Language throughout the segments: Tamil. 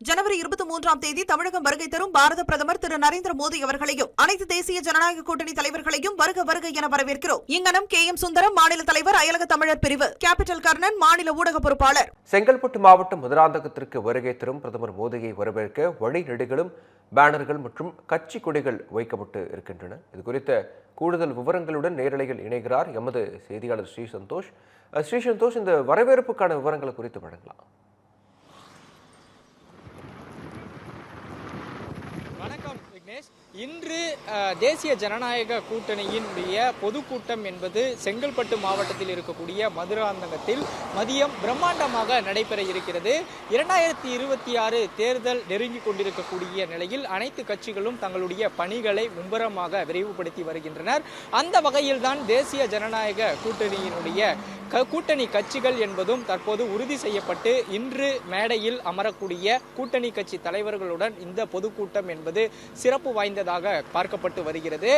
ஜனவரி 23ஆம் தேதி தமிழகம் வருகை தரும் பாரத பிரதமர் திரு நரேந்திர மோடி அவர்களையும் அனைத்து தேசிய ஜனநாயக கூட்டணி தலைவர்களையும் வருக வருக என வரவேற்கிறோம். இங்கனம் KM சுந்தரம் மாநில தலைவர், அயலக தமிழர் பிரிவு, கேபிட்டல் கர்ணன் மாநில ஊடக பொறுப்பாளர். செங்கல்பட்டு மாவட்டம் மதுராந்தகத்திற்கு வருகை தரும் பிரதமர் மோடியை வரவேற்க வழி நெடுகிலும் பேனர்கள் மற்றும் கட்சி கொடிகள் வைக்கப்பட்டு இருக்கின்றன. இது குறித்த கூடுதல் விவரங்களுடன் நேரலையில் இணைகிறார் எமது செய்தியாளர் ஸ்ரீ சந்தோஷ். ஸ்ரீ சந்தோஷ், இந்த வரவேற்புக்கான விவரங்களை குறித்து வழங்கலாம். வணக்கம் விக்னேஷ். இன்று தேசிய ஜனநாயக கூட்டணியினுடைய பொதுக்கூட்டம் என்பது செங்கல்பட்டு மாவட்டத்தில் இருக்கக்கூடிய மதுராந்தகத்தில் மதியம் பிரம்மாண்டமாக நடைபெற இருக்கிறது. 2026 தேர்தல் நெருங்கி கொண்டிருக்கக்கூடிய நிலையில் அனைத்து கட்சிகளும் தங்களுடைய பணிகளை மும்முரமாக விரைவுபடுத்தி வருகின்றனர். அந்த வகையில்தான் தேசிய ஜனநாயக கூட்டணியினுடைய கூட்டணி கட்சிகள் என்பதும் தற்போது உறுதி செய்யப்பட்டு இன்று மேடையில் அமரக்கூடிய கூட்டணி கட்சி தலைவர்களுடன் இந்த பொதுக்கூட்டம் என்பது சிறப்பு வாய்ந்ததாக பார்க்கப்பட்டு வருகிறது.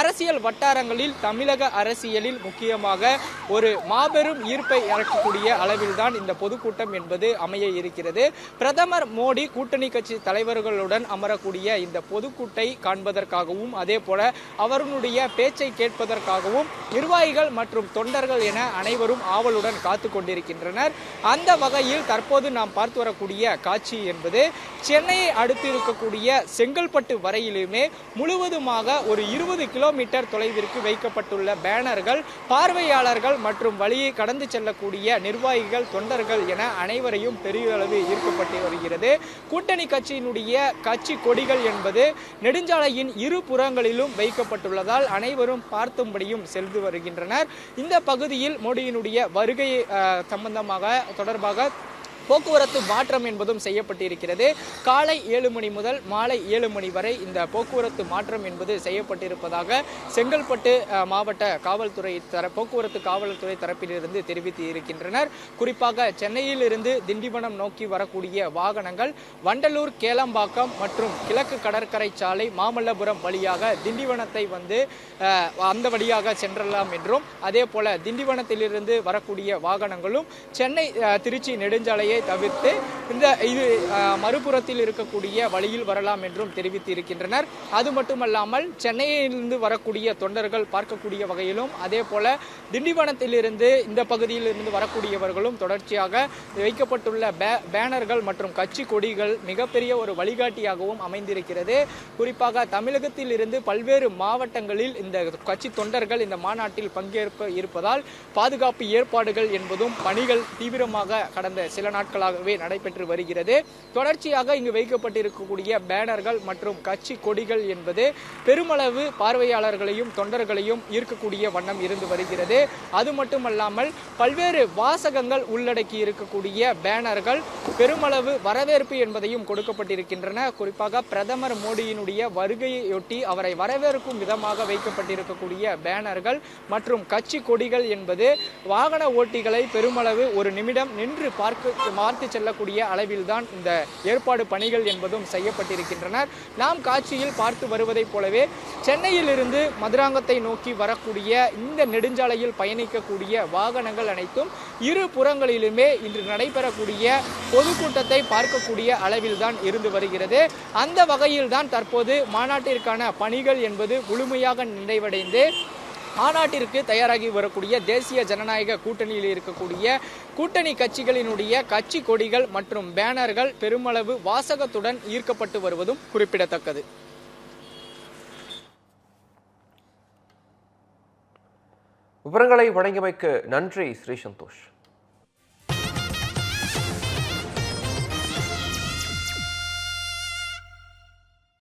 அரசியல் வட்டாரங்களில், தமிழக அரசியலில் முக்கியமாக ஒரு மாபெரும் ஈர்ப்பை இறக்கக்கூடிய அளவில்தான் இந்த பொதுக்கூட்டம் என்பது அமைய இருக்கிறது. பிரதமர் மோடி கூட்டணி கட்சி தலைவர்களுடன் அமரக்கூடிய இந்த பொதுக்கூட்டத்தை காண்பதற்காகவும் அதே போல அவர்களுடைய பேச்சை கேட்பதற்காகவும் நிர்வாகிகள் மற்றும் தொண்டர்கள் என அனைவரும் ஆவலுடன் காத்து கொண்டிருக்கின்றனர். அந்த வகையில் தற்போது நாம் பார்த்து வரக்கூடிய காட்சி என்பது சென்னையை அடுத்து இருக்கக்கூடிய செங்கல்பட்டு வரையிலுமே முழுவதுமாக ஒரு 20 கிலோமீட்டர் தொலைவிற்கு வைக்கப்பட்டுள்ள பேனர்கள் பார்வையாளர்கள் மற்றும் வழியை கடந்து செல்லக்கூடிய நிர்வாகிகள், தொண்டர்கள் என அனைவரையும் பெரிய அளவு ஈர்க்கப்பட்டு வருகிறது. கூட்டணி கட்சியினுடைய கட்சி கொடிகள் என்பது நெடுஞ்சாலையின் இரு புறங்களிலும் வைக்கப்பட்டுள்ளதால் அனைவரும் பார்த்தும்படியும் சென்று வருகின்றனர். இந்த பகுதியில் மோடியினுடைய வருகை தொடர்பாக போக்குவரத்து மாற்றம் என்பதும் செய்யப்பட்டிருக்கிறது. காலை 7 மணி முதல் மாலை 7 மணி வரை இந்த போக்குவரத்து மாற்றம் என்பது செய்யப்பட்டிருப்பதாக செங்கல்பட்டு மாவட்ட காவல்துறை போக்குவரத்து காவல்துறை தரப்பிலிருந்து தெரிவித்து இருக்கின்றனர். குறிப்பாக சென்னையில் இருந்து திண்டிவனம் நோக்கி வரக்கூடிய வாகனங்கள் வண்டலூர், கேளம்பாக்கம் மற்றும் கிழக்கு கடற்கரை சாலை, மாமல்லபுரம் வழியாக திண்டிவனத்தை அந்த வழியாக சென்றலாம் என்றும், அதே போல திண்டிவனத்திலிருந்து வரக்கூடிய வாகனங்களும் சென்னை திருச்சி நெடுஞ்சாலையை தவிர்த்து இது மறுபுறத்தில் இருக்கக்கூடிய வழியில் வரலாம் என்றும் தெரிவித்து இருக்கின்றனர். அது மட்டுமல்லாமல் சென்னையிலிருந்து வரக்கூடிய தொண்டர்கள் பார்க்கக்கூடிய வகையிலும், அதே போல திண்டிவனத்திலிருந்து இந்த பகுதியில் இருந்து வரக்கூடியவர்களும் தொடர்ச்சியாக வைக்கப்பட்டுள்ள பேனர்கள் மற்றும் கட்சி கொடிகள் மிகப்பெரிய ஒரு வழிகாட்டியாகவும் அமைந்திருக்கிறது. குறிப்பாக தமிழகத்தில் இருந்து பல்வேறு மாவட்டங்களில் இந்த கட்சி தொண்டர்கள் இந்த மாநாட்டில் பங்கேற்க இருப்பதால் பாதுகாப்பு ஏற்பாடுகள் என்பதும் பணிகள் தீவிரமாக கடந்த சில நாட்களாகவே நடைபெற்று வருகிறது. தொடர்ச்சியாக இங்கு வைக்கப்பட்டிருக்கக்கூடிய பேனர்கள் மற்றும் கட்சி கொடிகள் என்பது பெருமளவு பார்வையாளர்களையும் தொண்டர்களையும் ஈர்க்கக்கூடிய வண்ணம் இருந்து வருகிறது. அது மட்டுமல்லாமல் பல்வேறு வாசகங்கள் உள்ளடக்கி இருக்கக்கூடிய பேனர்கள் பெருமளவு வரவேற்பு என்பதையும் கொடுக்கப்பட்டிருக்கின்றன. குறிப்பாக பிரதமர் மோடியினுடைய வருகையொட்டி அவரை வரவேற்கும் விதமாக வைக்கப்பட்டிருக்கக்கூடிய பேனர்கள் மற்றும் கட்சி கொடிகள் என்பது வாகன ஓட்டிகளை பெருமளவு ஒரு நிமிடம் நின்று பார்த்து செல்லக்கூடிய அளவில்தான் இந்த ஏற்பாடு பணிகள் என்பதும் செய்யப்பட்டிருக்கின்றன. நாம் காட்சியில் பார்த்து வருவதைப் போலவே சென்னையில் இருந்து மதுராந்தகத்தை நோக்கி வரக்கூடிய இந்த நெடுஞ்சாலையில் பயணிக்கக்கூடிய வாகனங்கள் அனைத்தும் இரு புறங்களிலுமே இன்று நடைபெறக்கூடிய பொதுக்கூட்டத்தை பார்க்கக்கூடிய அளவில்தான் இருந்து வருகிறது. அந்த வகையில்தான் தற்போது மாநாட்டிற்கான பணிகள் என்பது முழுமையாக நிறைவடைந்து மாநாட்டிற்கு தயாராகி வரக்கூடிய தேசிய ஜனநாயக கூட்டணியில் இருக்கக்கூடிய கூட்டணி கட்சிகளினுடைய கட்சி கொடிகள் மற்றும் பேனர்கள் பெருமளவு வாசகத்துடன் ஈர்க்கப்பட்டு வருவதும் குறிப்பிடத்தக்கது. விவரங்களை வழங்கியமைக்கு நன்றி ஸ்ரீ சந்தோஷ்.